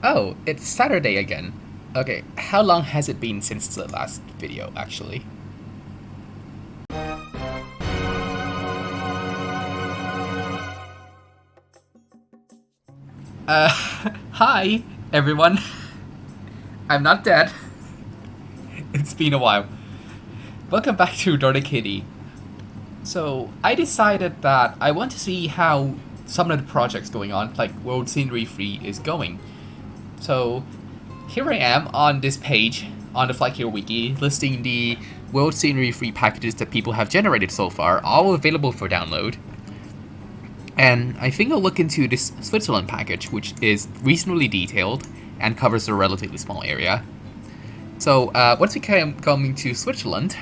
Oh, it's Saturday again. Okay, how long has it been since the last video, actually? Hi, everyone. I'm not dead. It's been a while. Welcome back to Nordic Kitty. So, I decided that I want to see how some of the projects going on, like World Scenery Free, is going. So, here I am on this page on the FlightGear wiki listing the World Scenery Free packages that people have generated so far, all available for download. And I think I'll look into this Switzerland package, which is reasonably detailed and covers a relatively small area. So once we come coming to Switzerland,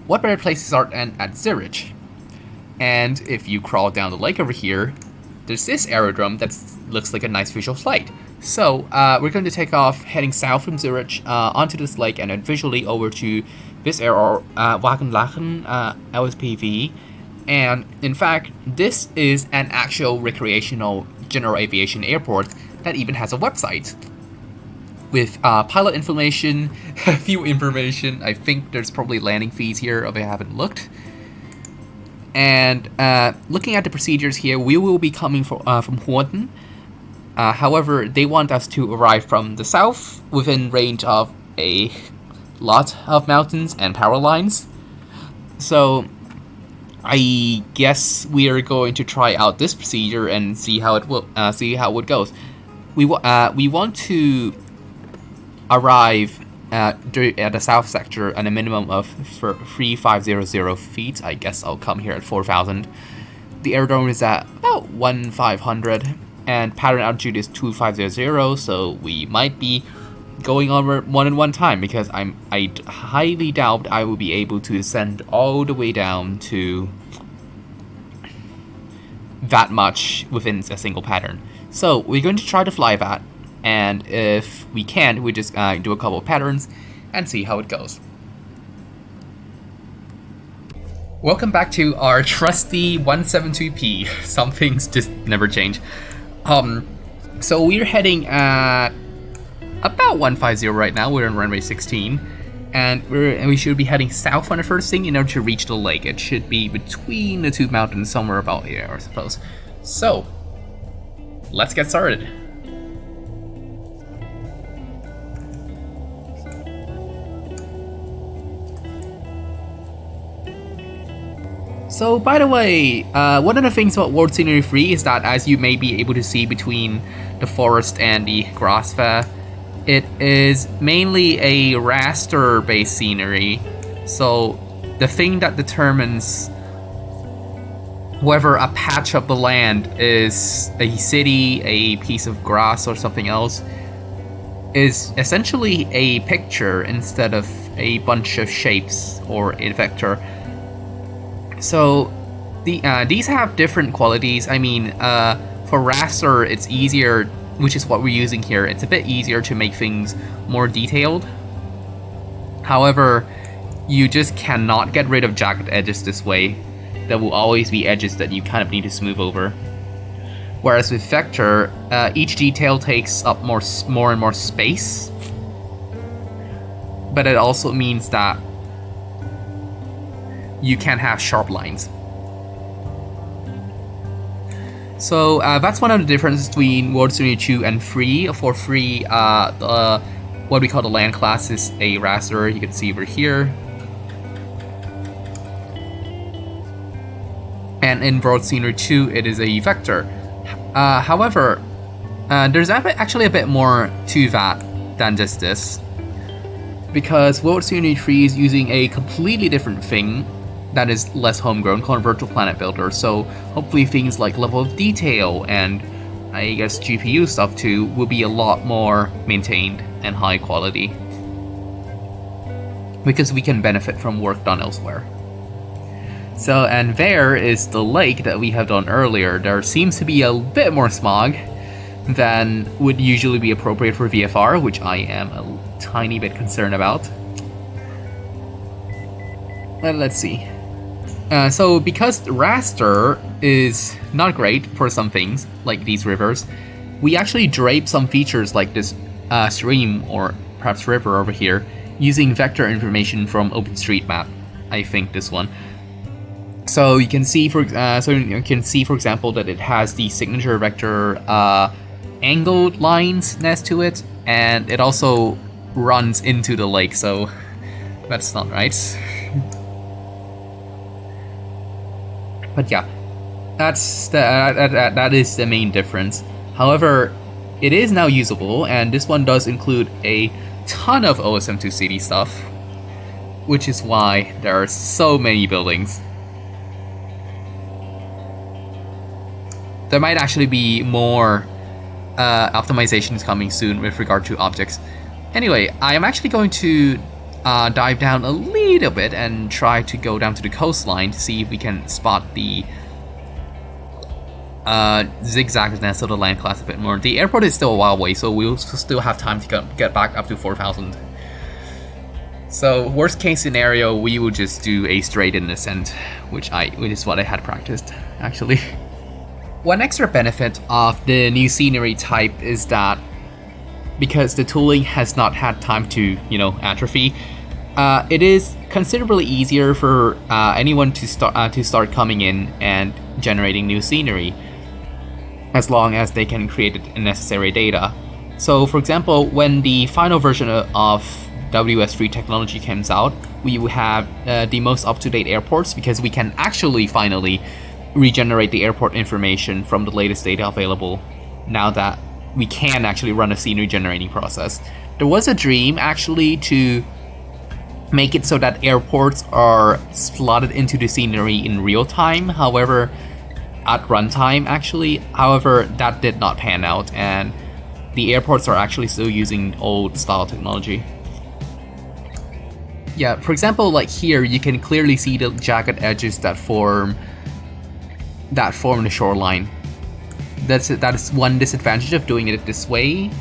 what better place to start than at Zurich? And if you crawl down the lake over here, there's this aerodrome that looks like a nice visual flight. So we're going to take off heading south from Zurich onto this lake and then visually over to this Wangen-Lachen LSPV. And in fact, this is an actual recreational general aviation airport that even has a website with pilot information, fuel information. I think there's probably landing fees here if I haven't looked. And looking at the procedures here, we will be coming from Haugen. However, they want us to arrive from the south within range of a lot of mountains and power lines. So I guess we are going to try out this procedure and see how it goes. We want to arrive at the south sector at a minimum of 3,500 feet. I guess I'll come here at 4,000. The aerodrome is at about 1,500, and pattern altitude is 2,500. So we might be going over one at one time because I highly doubt I will be able to descend all the way down to that much within a single pattern. So we're going to try to fly that, and if we can't, we just do a couple of patterns and see how it goes. Welcome back to our trusty 172p. Some things just never change. So we're heading at about 150 right now. We're on runway 16, and we should be heading south on the first thing in order to reach the lake. It should be between the two mountains, somewhere about here, I suppose. So let's get started. So, by the way, one of the things about World Scenery Free is that, as you may be able to see between the forest and the grass fair, it is mainly a raster-based scenery. So, the thing that determines whether a patch of the land is a city, a piece of grass, or something else is essentially a picture instead of a bunch of shapes or a vector. So these have different qualities. I mean, for raster, it's easier, which is what we're using here. It's a bit easier to make things more detailed. However, you just cannot get rid of jagged edges this way. There will always be edges that you kind of need to smooth over. Whereas with vector, each detail takes up more and more space. But it also means that you can have sharp lines. So that's one of the differences between World Scenery 2 and Free. For Free, what we call the land class is a raster. You can see over here. And in World Scenery 2, it is a vector. However, there's actually a bit more to that than just this. Because World Scenery 3 is using a completely different thing that is less homegrown, called Virtual Planet Builder. So hopefully things like level of detail and I guess GPU stuff too will be a lot more maintained and high quality, because we can benefit from work done elsewhere. So, and there is the lake that we have done earlier. There seems to be a bit more smog than would usually be appropriate for VFR, which I am a tiny bit concerned about. Let's see. So because raster is not great for some things, like these rivers, we actually drape some features like this stream or perhaps river over here using vector information from OpenStreetMap. I think this one. So you can see, for example, that it has the signature vector angled lines next to it, and it also runs into the lake. So that's not right. But yeah, that is the main difference. However, it is now usable, and this one does include a ton of OSM2CD stuff, which is why there are so many buildings. There might actually be more optimizations coming soon with regard to objects. Anyway, I am actually going to dive down a little bit and try to go down to the coastline to see if we can spot the zigzagness of the land class a bit more. The airport is still a while away, so we'll still have time to get back up to 4,000. So worst case scenario, we will just do a straight in descent, which is what I had practiced actually. One extra benefit of the new scenery type is that because the tooling has not had time to, atrophy, it is considerably easier for anyone to start coming in and generating new scenery, as long as they can create the necessary data. So, for example, when the final version of WS3 technology comes out, we will have the most up-to-date airports, because we can actually finally regenerate the airport information from the latest data available, now that we can actually run a scenery generating process. There was a dream actually to make it so that airports are slotted into the scenery in real time, however, at runtime actually. However, that did not pan out, and the airports are actually still using old style technology. Yeah, for example, like here, you can clearly see the jagged edges that form the shoreline. That is one disadvantage of doing it this way.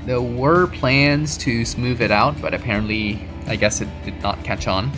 There were plans to smooth it out, but apparently, I guess it did not catch on.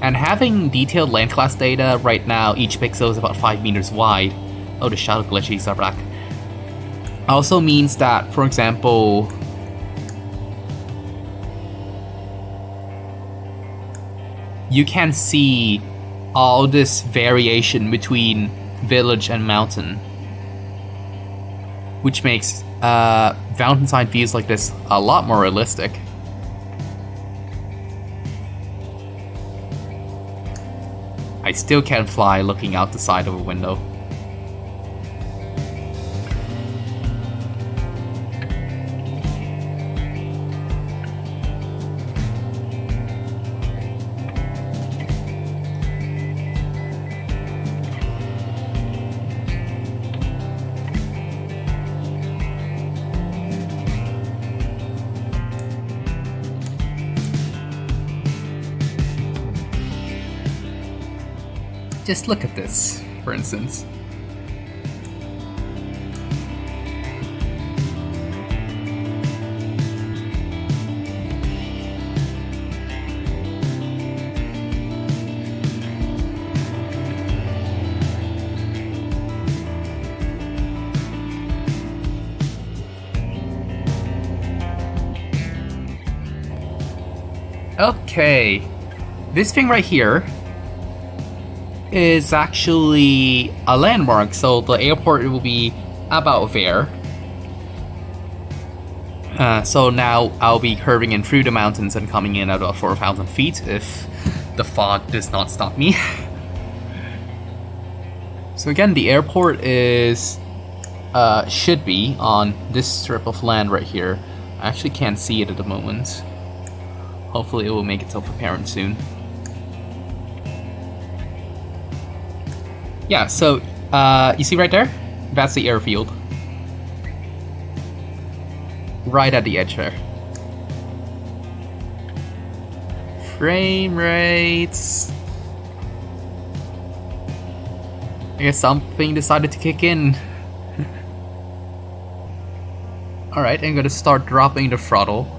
And having detailed land class data right now, each pixel is about 5 meters wide. Oh, the shadow glitches are back. Also means that, for example, you can see all this variation between village and mountain, which makes mountainside views like this a lot more realistic. I still can't fly looking out the side of a window. Just look at this, for instance. Okay, this thing right here is actually a landmark, so the airport will be about there. So now I'll be curving in through the mountains and coming in at about 4,000 feet if the fog does not stop me. So again, the airport is should be on this strip of land right here. I actually can't see it at the moment. Hopefully it will make itself apparent soon. Yeah, so you see right there? That's the airfield. Right at the edge there. Frame rates. I guess something decided to kick in. Alright, I'm gonna start dropping the throttle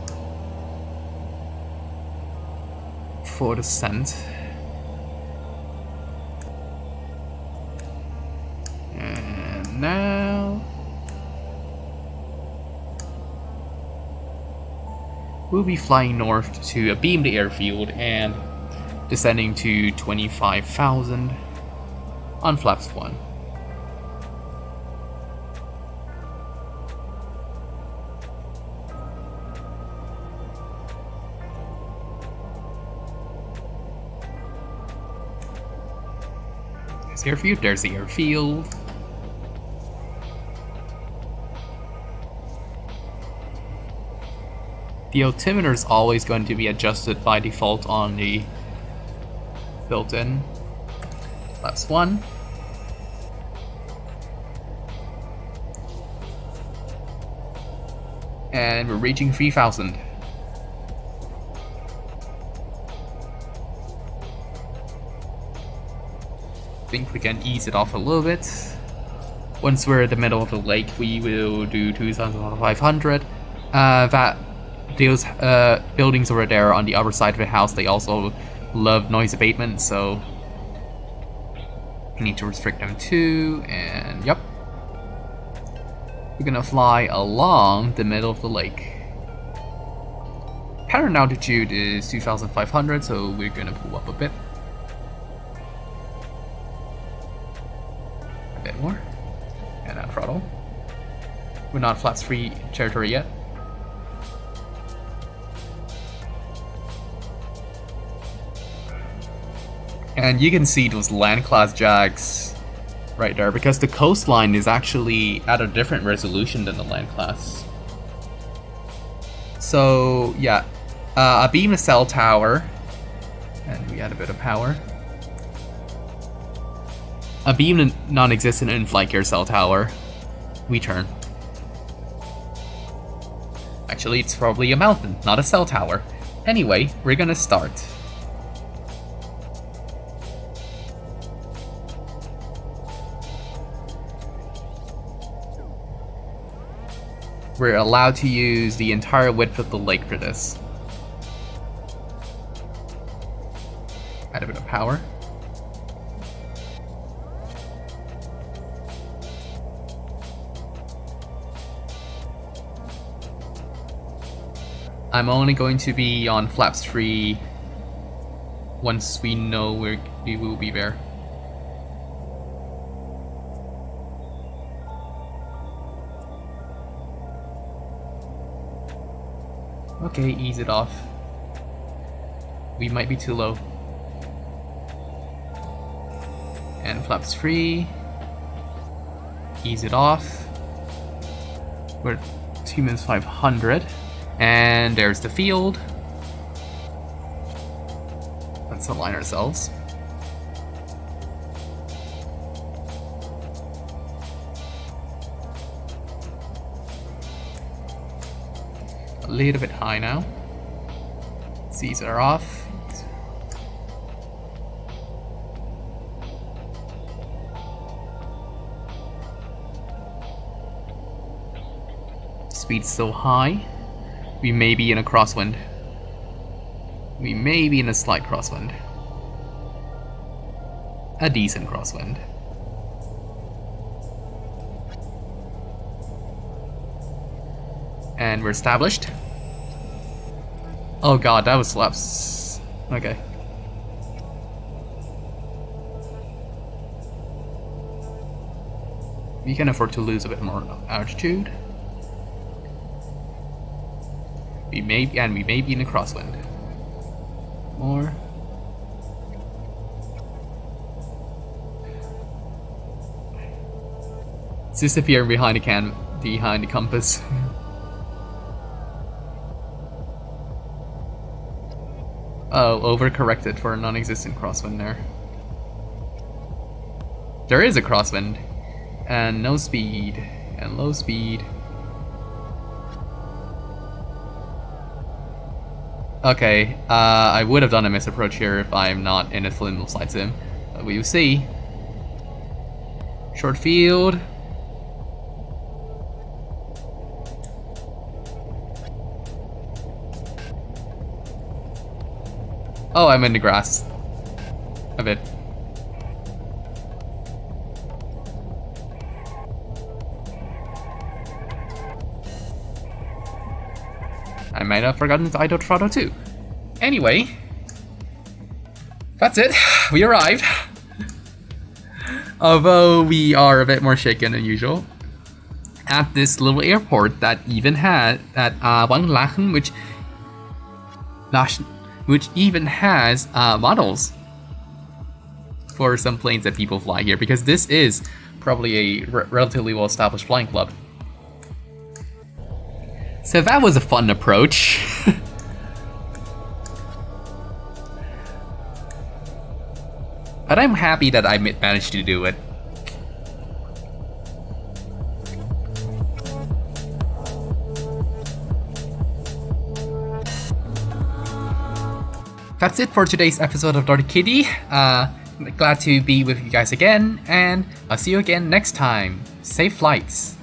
for descent. And now we'll be flying north to a beamed airfield and descending to 25,000 on flaps 1. There's the airfield, there's the airfield. The altimeter is always going to be adjusted by default on the built-in. Flaps 1. And we're reaching 3,000. I think we can ease it off a little bit. Once we're in the middle of the lake, we will do 2,500. Those buildings over there on the other side of the house, they also love noise abatement, so we need to restrict them too, and yep. We're gonna fly along the middle of the lake. Pattern altitude is 2,500, so we're gonna pull up a bit. A bit more. And now throttle. We're not flaps free territory yet. And you can see those land class jags right there, because the coastline is actually at a different resolution than the land class. So yeah, a beam a cell tower, and we add a bit of power. A beam non-existent in FlightGear cell tower, we turn. Actually, it's probably a mountain, not a cell tower. Anyway, we're gonna start. We're allowed to use the entire width of the lake for this. Add a bit of power. I'm only going to be on flaps 3 once we know we will be there. Okay, ease it off. We might be too low. And flaps free. Ease it off. We're 2,500. And there's the field. Let's align ourselves. A little bit high now. C's are off. Speed's so high. We may be in a crosswind. We may be in a slight crosswind. A decent crosswind. And we're established. Oh god, that was flaps. Okay. We can afford to lose a bit more altitude. We may be in a crosswind. More. It's disappearing behind the compass. Oh, overcorrected for a non-existent crosswind there. There is a crosswind. And no speed. And low speed. Okay, I would have done a misapproach here if I'm not in a thermal slide sim. But we will see. Short field. Oh, I'm in the grass. A bit. I might have forgotten the Ido Trado too. Anyway, that's it. We arrived. Although we are a bit more shaken than usual. At this little airport that even had at Wangen-Lachen, which even has models for some planes that people fly here, because this is probably a relatively well-established flying club. So that was a fun approach. But I'm happy that I managed to do it. That's it for today's episode of Dirty Kitty. Glad to be with you guys again, and I'll see you again next time. Safe flights.